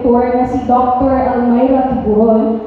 Director na si Dr. Almayra Tiburon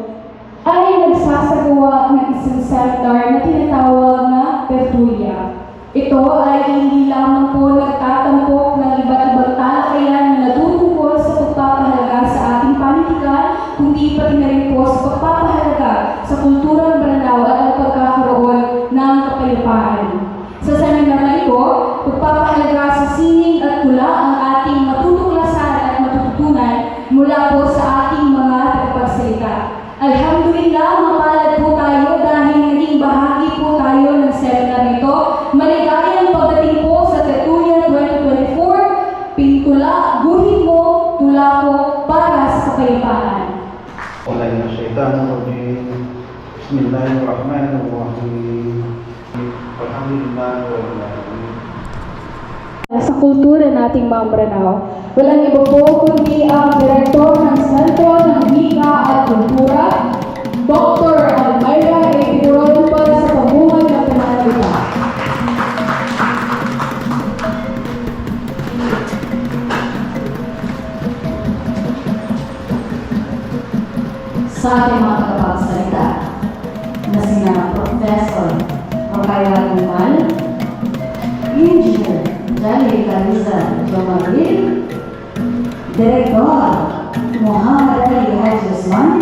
ay nagsasagawa ng isang seminar na tinatawag na tertulia. Ito ay hindi lamang po nagtatampok ng iba't ibang talakayan na natutungkol sa pagpapahalaga sa ating panitikan, kundi pati na rin po sa pagpapahalaga sa kulturang Maranao at ang pagkakaroon ng kapayapaan. Sa seminar na ito, pagpapahalaga sa sining at tula ang ating matutuklasan at matututunan mula po sa ating mga tagapagsalita. Alhamdulillah, mapalad po tayo dahil naging bahagi po tayo ng seminar nito. Maligayang pagdating po sa Tertulia 2024, Pintula, Guhin Mo, Tula Ko para sa kapayapaan. Bismillahirrahmanirrahim. Alhamdulillahirrahmanirrahim. Sa kultura nating mga Maranao, walang iba po kundi ang Direktor ng Sentro ng Wika at Kultura, Dr. Almayra Tiburon para sa pamumuhay ng pananalita. Sa ating mga tagapagsalita na sina Professor Rocaila Gumal, Engineer Jali Cariza Jomaril, Direktor Muhammad Ali Haji Usman,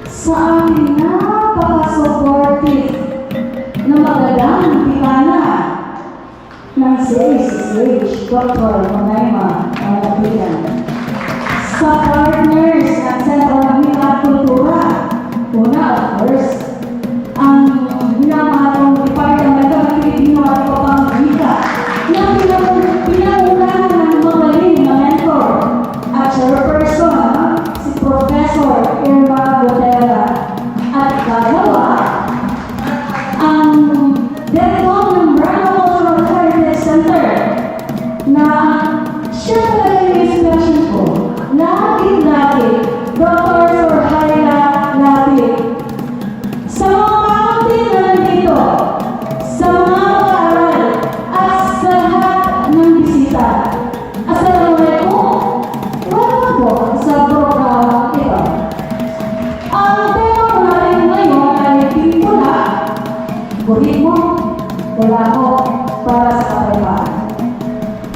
sa aming napaka-supportive na magalang pitana ng CACCH, Dr. Monaima Mangapitan, sa partners at Sentro ng Wika at Kultura, una of course, ang hinamahatong Department of Filipino at Pamangika na pinangunahan ng magaling na mentor at chairperson si Professor Irma Gotera at kagawa ang Direktor ng Maranao Cultural Heritage Center na siya talaga yung inspiration ko. Lagi, Dr. Sorhaila Lapid. Sa mga kaunti na nandito, sa mga pag-aaral, at sa lahat ng bisita. Assalamualaikum. Welcome po sa program ito. Ang tema po natin ngayon ay Pintula, Guhin Mo, Tula Ko para sa kapayapaan.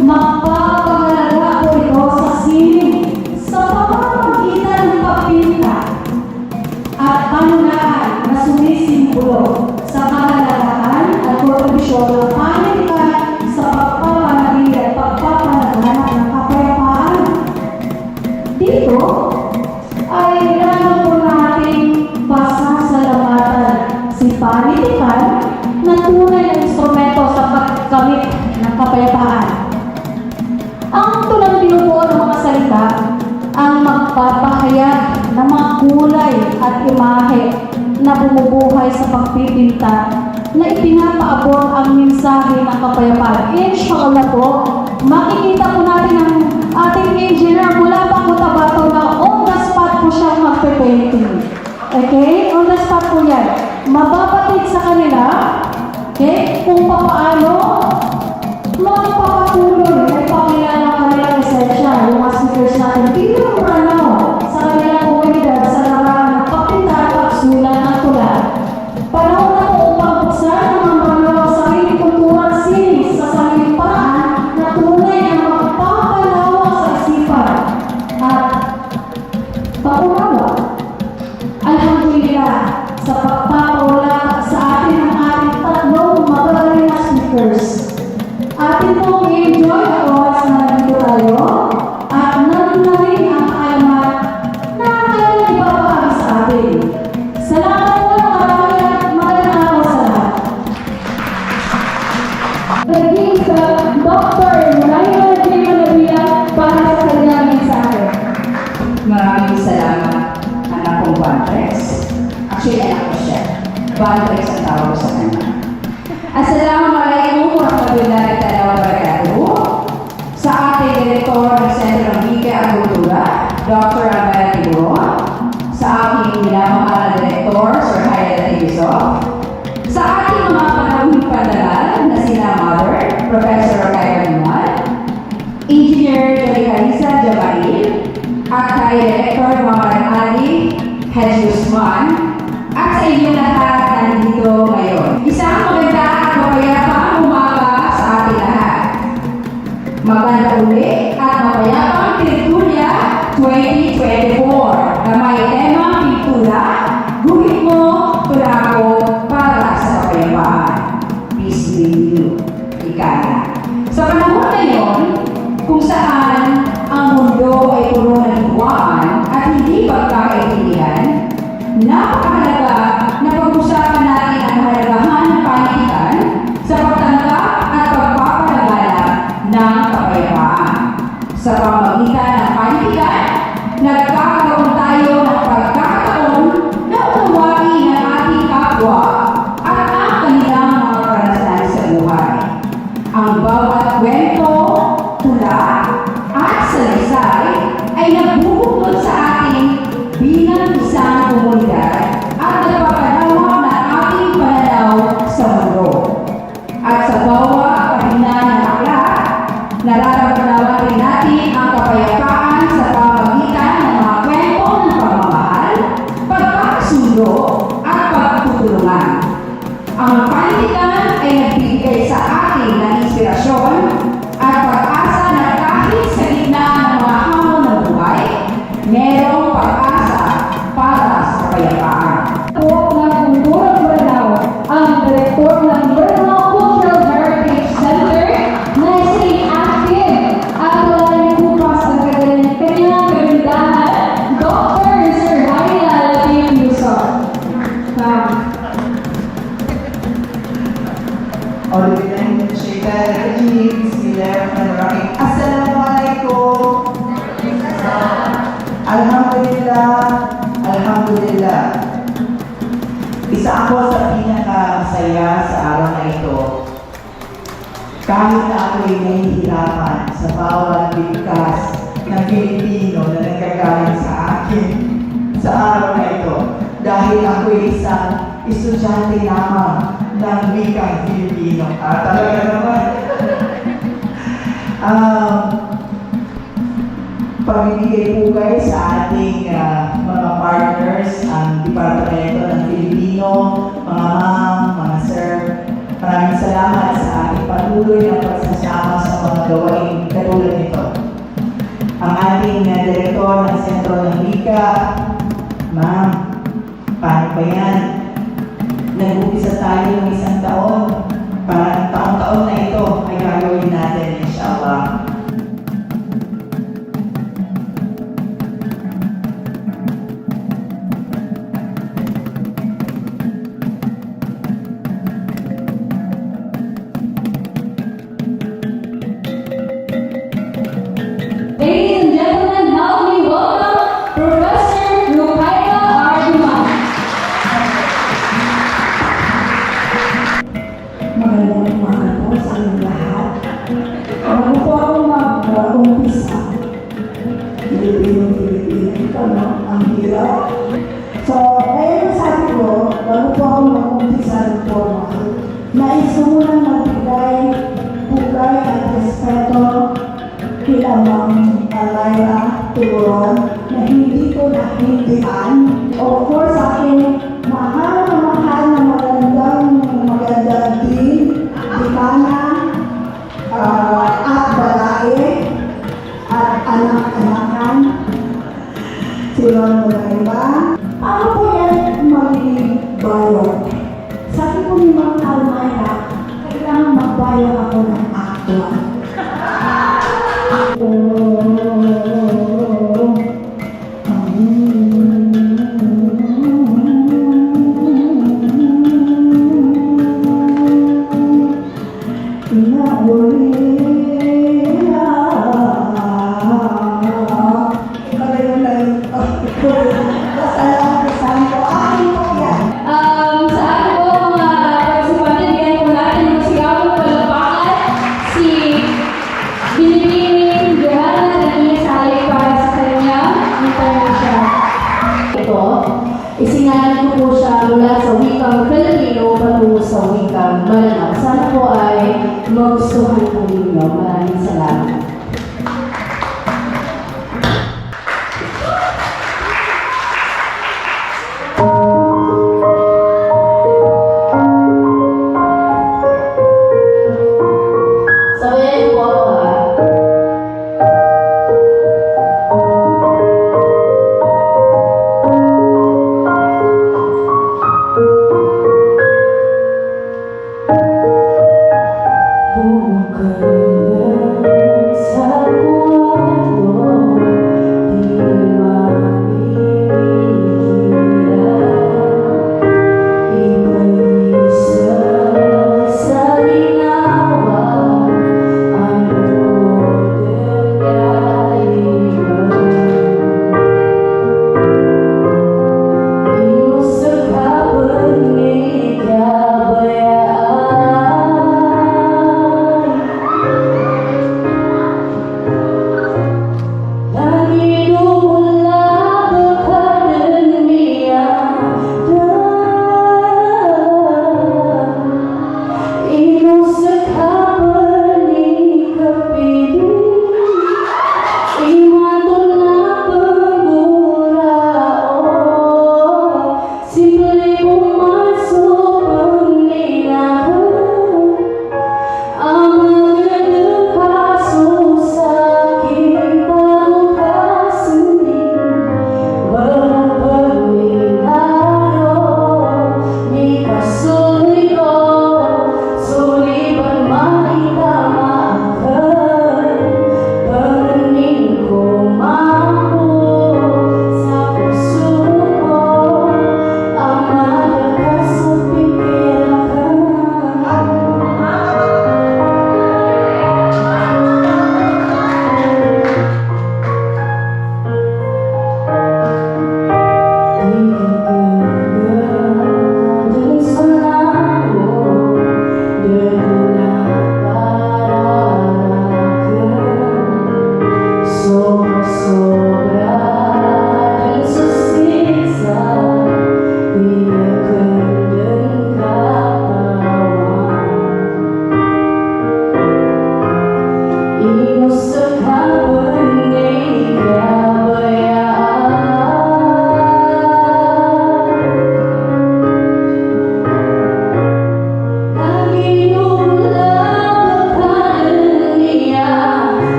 Magpapahalaga po ito sa sining sa pamamagitan ng pagpinta at panunahan na sumisimbolo sa kahalagahan at kontribusyon ng panitikan sa pagpapanatili at pagpapalaganap ng kapayapaan. Dito ay lalo po nating pasasalamatan si panitikan na tunay na instrumento sa pagkamit ng kapayapaan. Ang tulang binubuo ng mga salita ang magpapahayag ng mga kulay at imahe na bumubuhay sa pagpipinta na ipinapaabot ang mensahe ng kapayapaan. Inshallah po, makikita po natin ang ating engineer mula pa Cotabato na on the spot po siyang magpe-painting. Okay? On the spot po yan. Mababatid sa kanila, okay, kung paano magpapatuloy ay pakilala ang kanilang esensya, yung mga speakers natin. Pero Maranao, sa kanilang komunidad, sa larangan ng pagpinta at pagsulat ng tula. Panahon na po upang buksan ng mga Maranao sa sariling kultura at sining sa sariling paraan na tunay na magpapalawak sa isipan at paunawa. Alhamdulillah, sa pagpapawala sa atin ng ating tatlong magagaling na speakers. Atin pong i-enjoy ang oras na nandito tayo at nandun na rin ang kaalaman na kailan ibabahagi sa atin. Salamat po ng marami at magandang araw sa lahat. Naging sa Dr. Monaima Mangapitan para sa kanyang mensahe. Maraming salamat, anak kong Bantres. Actually, anak ko siya. Bantres ang tawag sa kanya. Assalamualaikum warahmatullahi wabarakatuh. Sa ating Direktor ng Sentro ng Wika at Kultura, Dr. Almayra Tiburon. Sa aking minamahal na Direktor, Sir Haida Tiburon. Sa ating mga panahong pandaral na sina Mother, Professor Rocaila Gumal, Engineer Jali Cariza Jomaril, at kay Haji Usman, at sa inyo lahat na nandito ngayon. Isang maganda at mapayapang umaga sa ating lahat. Maganda uli at mapayapang Pintulia 2024 na may temang Pintura, guhit mo, tulako para sa kapayapaan. Peace be with you. Ika na. Sa panahon ngayon, kung saan ang mundo ay puro ng higwaan at hindi pagkakaintindihan, napakahalaga na pag-usapan natin ang kahalagahan ng panitikan sa pagtanggap at pagpapalaganap ng kapayapaan. Sa pamamagitan ng panitikan, nagkakaroon tayo ng pagkakataon na unawain ang ating kapwa at ang kanilang mga karanasan sa buhay. Ang bawat kwento, tula, at salaysay ay nagbubukod sa atin bilang isang komunidad at nagpapadawak ng ating pananaw sa mundo. At sa bawat pahina ng aklat, nararamdaman rin natin ang kapayapaan sa pamamagitan ng mga kwento ng pagmamahal, pagkakasundo, at pagtutulungan. Ang panitikan ay nagbibigay sa atin ng inspirasyon at pag-asa na kahit sa gitna ng mga hamon ng buhay, merong pag-asa para sa kapayapaan. Po ng Kulturang Maranao, ang direktor ng Maranao Cultural Heritage Center na isang active at wala rin bukas ang kanyang kagandahan, Dr. Sir Haila Latif Yusuf. Assalamualaikum. Alhamdulillah, Alhamdulillah. Isa ako sa pinakasaya sa araw na ito. Kahit na ako'y nahihirapan sa bawat bigkas ng Pilipino na nagkagaling sa akin sa araw na ito. Dahil ako'y isang estudyante lamang ng wikang Pilipino. Talaga naman. Pamimigay po kayo sa ating mga partners, ang Departamento ng Pilipino, mga ma'am, mga sir. Maraming salamat sa ating patuloy na pagsasama sa mga gawain katulad nito. Ang ating direktor ng Sentro ng Wika, ma'am, paano ba yan? Nag-umpisa tayo ng isang taon. Parang taon-taon na ito ay gagawin natin, inshallah. Ladies and gentlemen, help me welcome Professor Rukaila Arguman. Magandang umaga po sa inyong lahat. Bago po ako mag-umpisa, Pilipino, ito no, ang hirap. So, ngayon sabi ko, bago po ako mag-umpisa ng formal, nais ko munang magbigay pugay at respeto kila Ma'am Alayra Turon na hindi ko nahindihan. Of course, sa aking mahal na magandang din, dikana, at babae, at anak-anakan. Sila mo na iba. Paano po yan magiging bayo? Sabi ko ni Ma'am Alayra, kailangan magbayo ako ng aktual. Sa ating po mga participante, bigyan po natin ng sigaw ng palakpakan si Binibining Johanna Daniel Salik para sa kanyang intervention. Ito, isingalan ko po siya mula sa wikang Filipino patungo sa wikang Maranao. Sana po ay magustuhan po ninyo. Maraming salamat.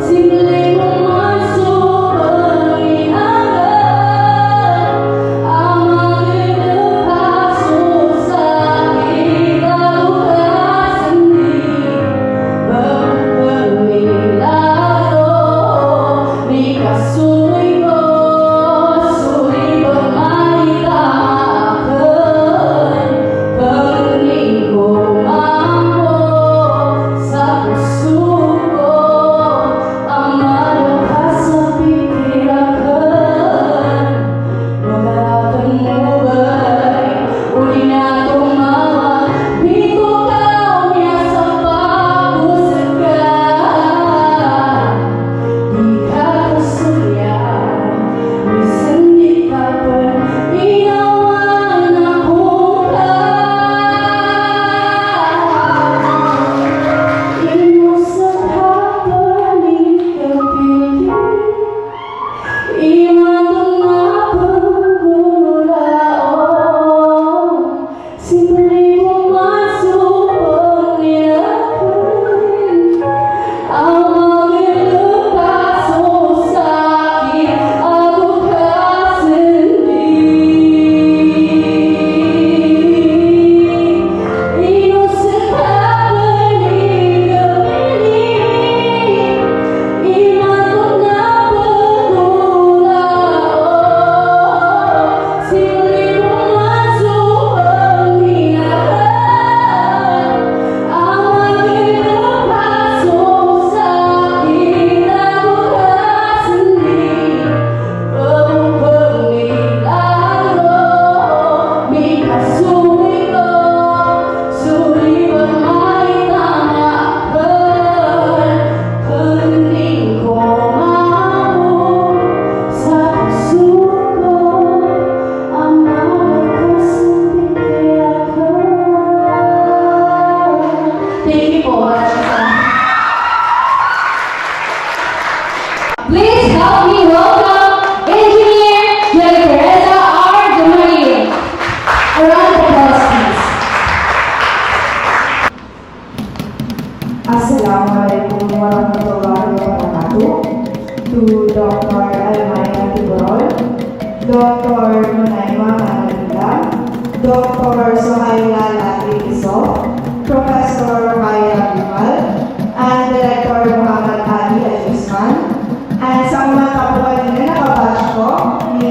Simple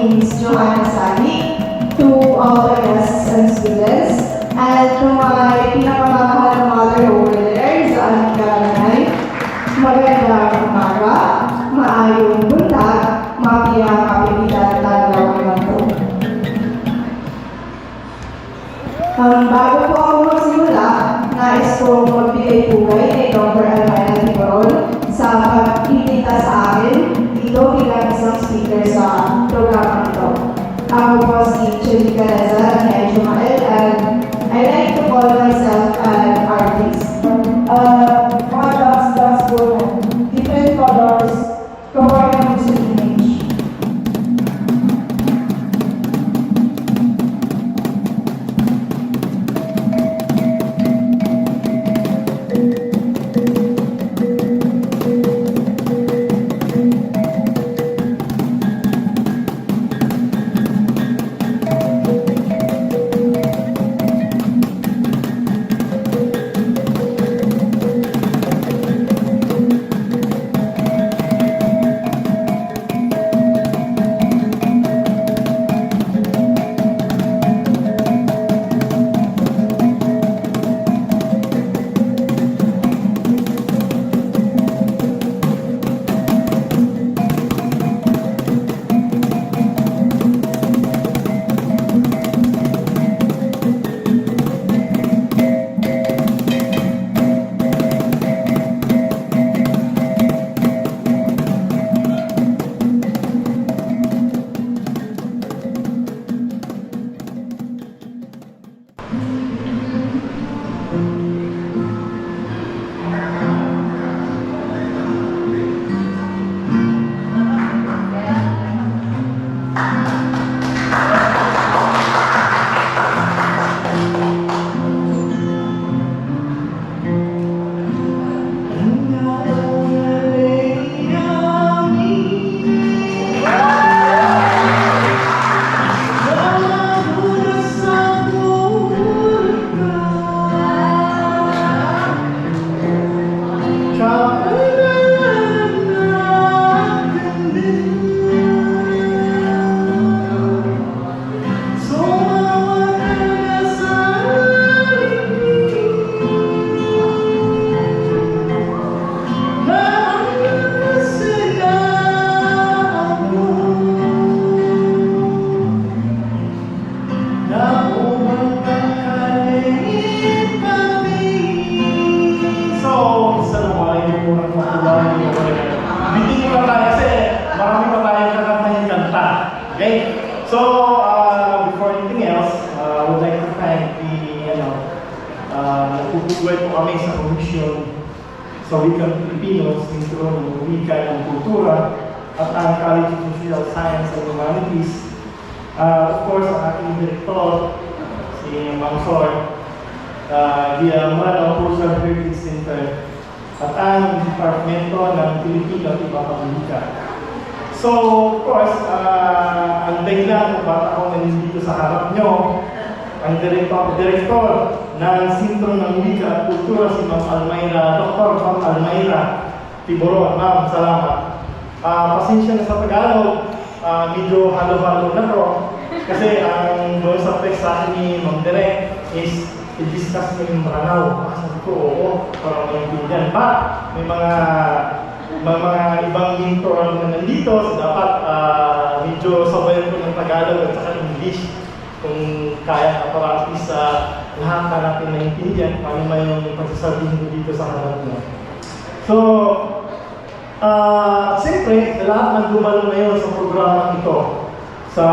ni Miss Joanna Sali, to all the guests and students, and to my pinakamamahal na mother over there sa aming kalanay. Magandang umaga, maayong buntag, mga kapitan tanaw naman po. Bago po ako magsimula, nais kong magbigay pugay kay Dr. Almayra Tiburon sa pag-imbita sa akin dito bilang isang speaker sa programa ito. Ako po si Chilika Reza ni Jumael, and I like to call myself an artist. Mga dots po, different colors, kapag ng gusto image. Nagpupugay po kami sa Komisyon sa Wikang Pilipino, Sintro ng Wika ng Kultura at ang College of Social Science and Humanities. Of course, ang ating direktor, si Mang Soy, the Manao Cultural Heritage Center, at ang Departamento ng Pilipino at Iba pang Wika. So, of course, ang dahilan kung bakit ako nandito sa harap nyo, ang direktor ng Sintro ng Wika at Kultura, si Ma'am Almayra, Dr. Ma'am Almayra Tiburon. Ma'am, salamat. Pasensya na sa Tagalog, medyo halo-halo na to. Kasi ang doon sa text sa akin ni Ma'am Direk is i-discuss mo yung Maranao. Sabi ko, oo, parang maintindihan pa. May mga ibang intro na nandito, so dapat medyo sabayan ko ng Tagalog at saka English. Kung kaya na para at least lahat na natin naiintindihan paano may yung pagsasabihin ko dito sa harap mo. So, siyempre, lahat ng gumalo na yun sa programa ito sa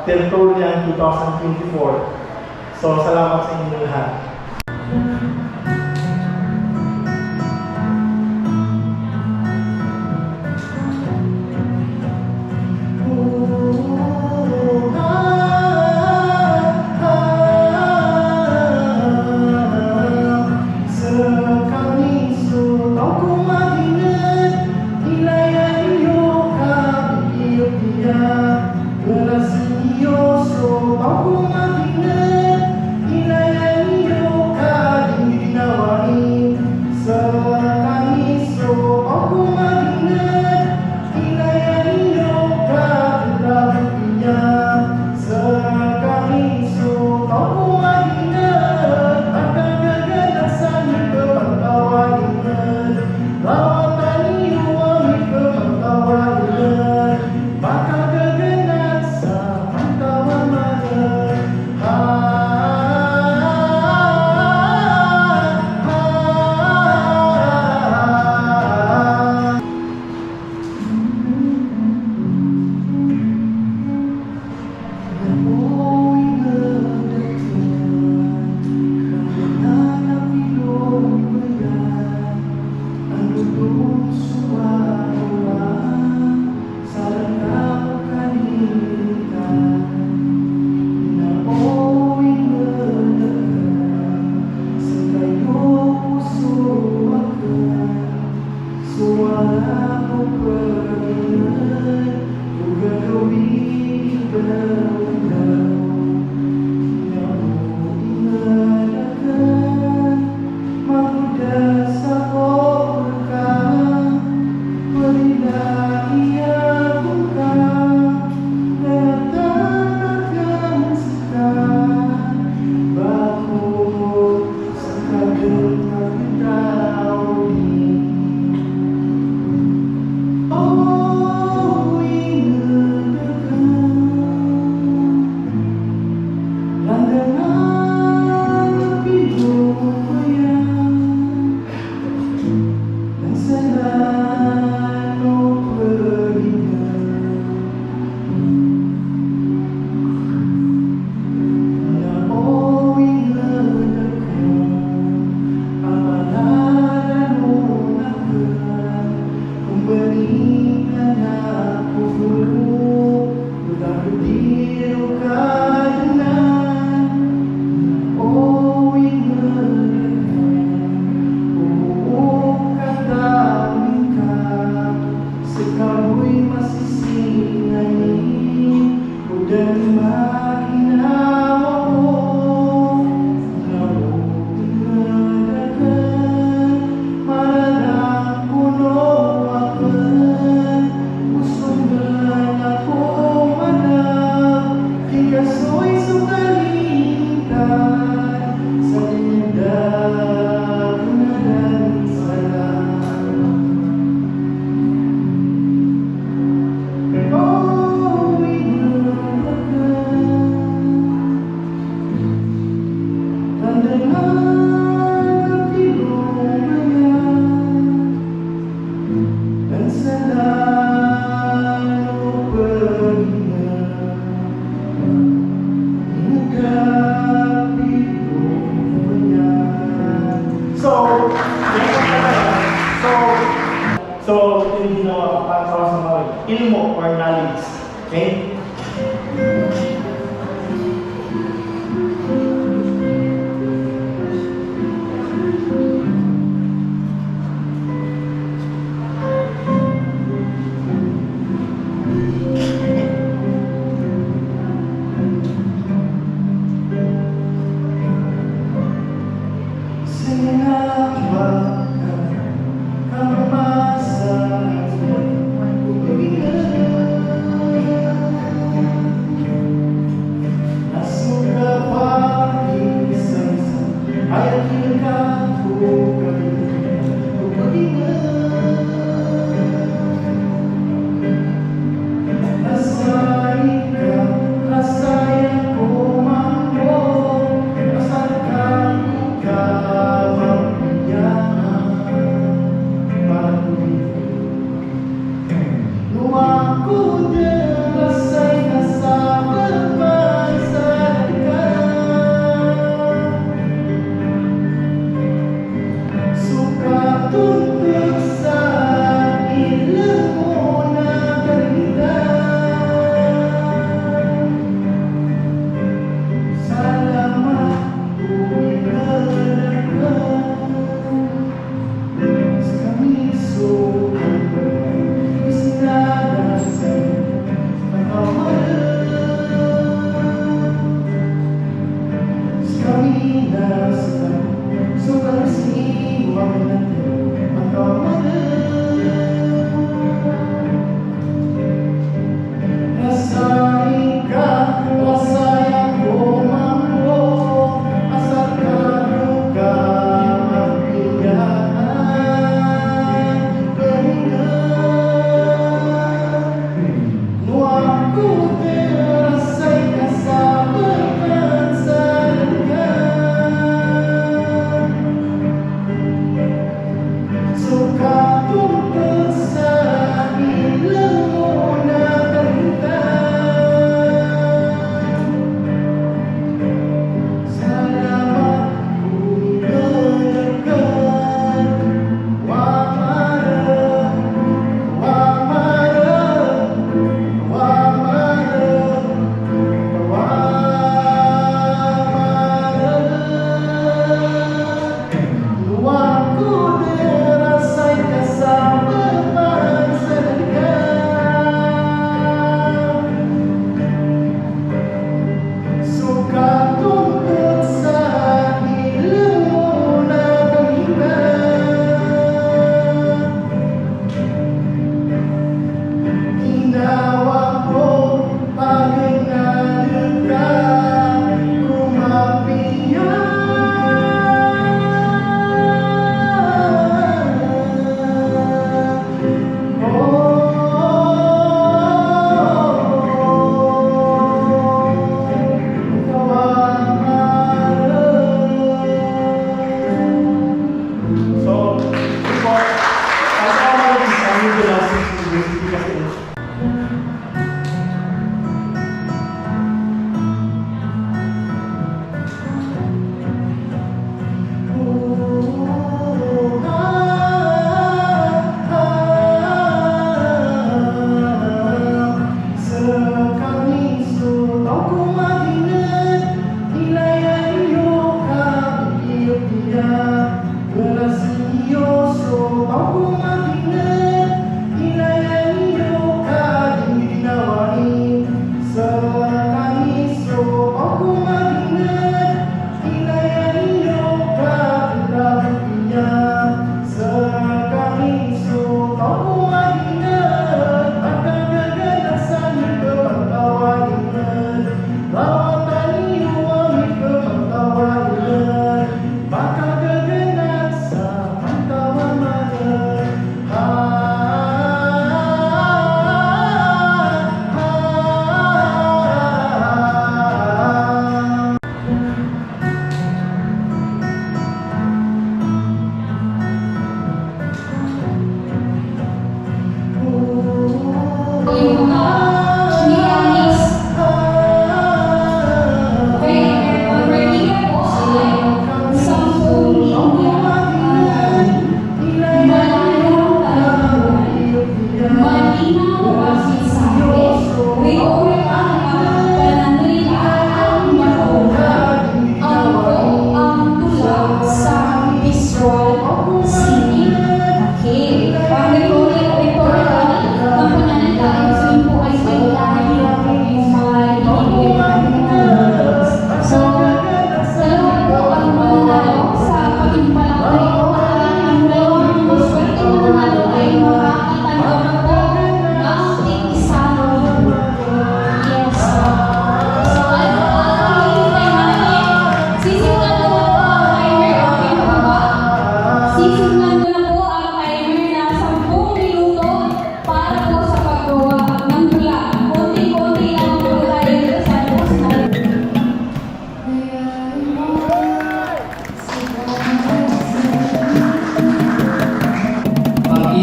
Territorial 2024. So, salamat sa inyo lahat. Serioso, aku mati Suara peperangan juga kawin berundang. Namun ingatkan mahuda saborkan berilah ia buka datangkan sekarang bahu sekadar tahu ini. Oh ingatkan landangan pilu goyang dan selalu beringat. Oh ingatkan amanah dan munahkan memberikan aku dulu tetapi diruka dengan. Oh ingatkan kata ungkap sekali masih singai udah makin awal. Namun ingatkan malah kuno akan usung aku mana jika soi suka lintas seindah guna dan salah. Oh ingatkan landangan pilu goyang dan selalu beringat. Hingga pilu goyang. So, yung ginawa para sa mga ilmo or knowledge. Okay? Selamatkan kami masa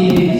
si